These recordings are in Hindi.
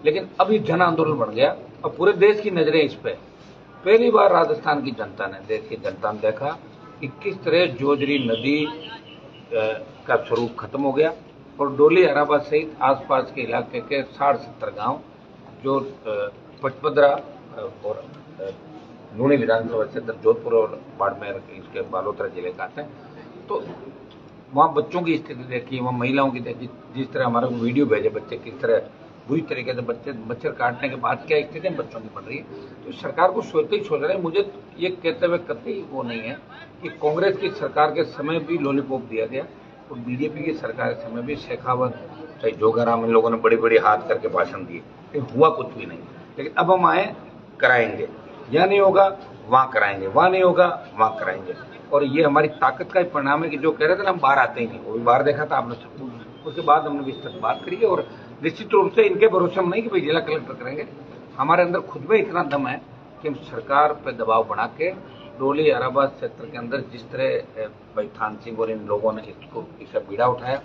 लेकिन अब ये जन आंदोलन बन गया और पूरे देश की नजरें इस पे। पहली बार राजस्थान की जनता ने, देश की जनता ने देखा कि किस तरह जोजरी नदी का स्वरूप खत्म हो गया और डोली हराबा सहित आसपास के इलाके के 60-70 गांव जो पचपदरा और लूणी विधानसभा क्षेत्र जोधपुर और बाड़मेर इसके बालोतरा जिले का आते हैं। तो वहाँ बच्चों की स्थिति देखी, वहाँ महिलाओं की देखी, जिस तरह हमारे को वीडियो भेजे बच्चे किस तरह बुरी तरीके से मच्छर काटने के बाद क्या स्थिति बच्चों की बढ़ रही है। तो सरकार को सोचते ही सोच रहे हैं। मुझे ये कहते हुए कतई वो नहीं है कि कांग्रेस की सरकार के समय भी लॉलीपॉप दिया गया और बीजेपी की सरकार के समय भी शेखावत चाहे जोगाराम इन लोगों ने बड़ी बड़ी हाथ करके भाषण दिए, लेकिन हुआ कुछ भी नहीं। लेकिन अब हम आए, कराएंगे, यहाँ नहीं होगा वहाँ कराएंगे, वहाँ नहीं होगा वहाँ कराएंगे। और ये हमारी ताकत का ही परिणाम है कि जो कह रहे थे ना हम बाहर आते ही नहीं, वो भी बाहर देखा था आपने, उसके बाद हमने विस्तृत बात करी है। और निश्चित रूप से इनके भरोसे हम नहीं कि भाई जिला कलेक्टर करेंगे, हमारे अंदर खुद में इतना दम है कि हम सरकार पर दबाव बना के डोली हराबा क्षेत्र के अंदर जिस तरह भाई थान सिंह और इन लोगों ने इसका बीड़ा उठाया।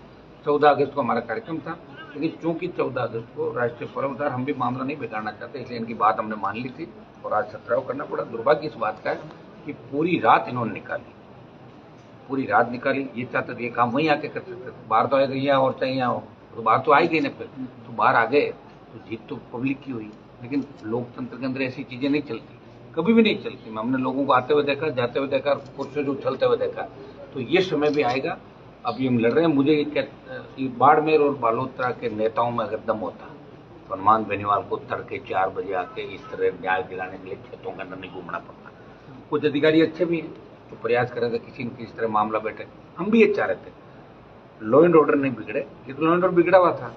14 अगस्त को हमारा कार्यक्रम था, लेकिन चूंकि 14 अगस्त को राष्ट्रीय पर्व था, हम भी मामला नहीं बिगाड़ना चाहते, इसलिए इनकी बात हमने मान ली थी और आज सत्याग्रह करना पड़ा। दुर्भाग्य इस बात का है कि पूरी रात इन्होंने निकाली, पूरी रात निकाली। ये चाहते थे ये काम वहीं आके कर सकते थे, बाहर तो आए गए और चाहिए आओ, तो बाहर तो आई गई ना, फिर तो बाहर आ गए तो जीत तो पब्लिक की हुई। लेकिन लोकतंत्र के अंदर ऐसी चीजें नहीं चलती, कभी भी नहीं चलती। हमने लोगों को आते हुए देखा, जाते हुए देखा, कुर्सियों से उछलते हुए देखा। तो ये समय भी आएगा, अब ये हम लड़ रहे हैं। मुझे ये बाड़मेर और बालोतरा के नेताओं में अगर दम होता तो हनुमान बेनीवाल को तड़के 4 बजे आके इस तरह न्याय दिलाने के लिए खेतों के अंदर नहीं घूमना पड़ता। कुछ अधिकारी अच्छे भी हैं तो प्रयास कर रहे थे किसी न किसी तरह मामला बैठे, हम भी ये चाह रहे थे लॉ एंड ऑर्डर नहीं बिगड़े। ये तो लॉ एंड ऑर्डर बिगड़ा हुआ था,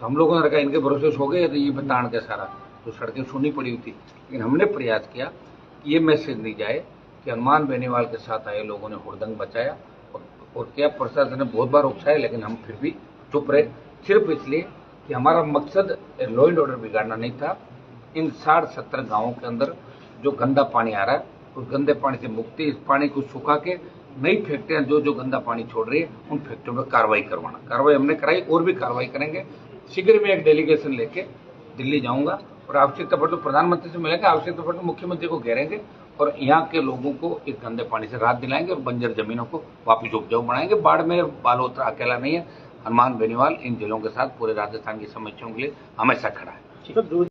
तो हम लोगों ने रखा इनके भरोसे हो गए, तो ये बताण के सारा तो सड़कें सुनी पड़ी हुई थी। लेकिन हमने प्रयास किया कि ये मैसेज नहीं जाए कि हनुमान बेनीवाल के साथ आए लोगों ने हुड़दंग बचाया और क्या प्रशासन ने बहुत बार उकसाया, लेकिन हम फिर भी चुप रहे, सिर्फ इसलिए कि हमारा मकसद लॉ एंड ऑर्डर बिगाड़ना नहीं था। इन 60-70 गाँवों के अंदर जो गंदा पानी आ रहा है उस गंदे पानी से मुक्ति, इस पानी को सुखा के नई फैक्ट्रियां जो गंदा पानी छोड़ रही है उन फैक्ट्रियों पर कार्रवाई करवाना। कार्रवाई हमने कराई और भी कार्रवाई करेंगे। शीघ्र में एक डेलीगेशन लेके दिल्ली जाऊंगा और आवश्यकता पड़े तो प्रधानमंत्री से मिलेंगे, आवश्यकता पड़े तो मुख्यमंत्री को घेरेंगे और यहाँ के लोगों को इस गंदे पानी से राहत दिलाएंगे और बंजर जमीनों को वापिस उपजाऊ बनाएंगे। बाड़मेर बालोतरा अकेला नहीं है, हनुमान बेनीवाल इन जिलों के साथ पूरे राजस्थान की समस्याओं के लिए हमेशा खड़ा है।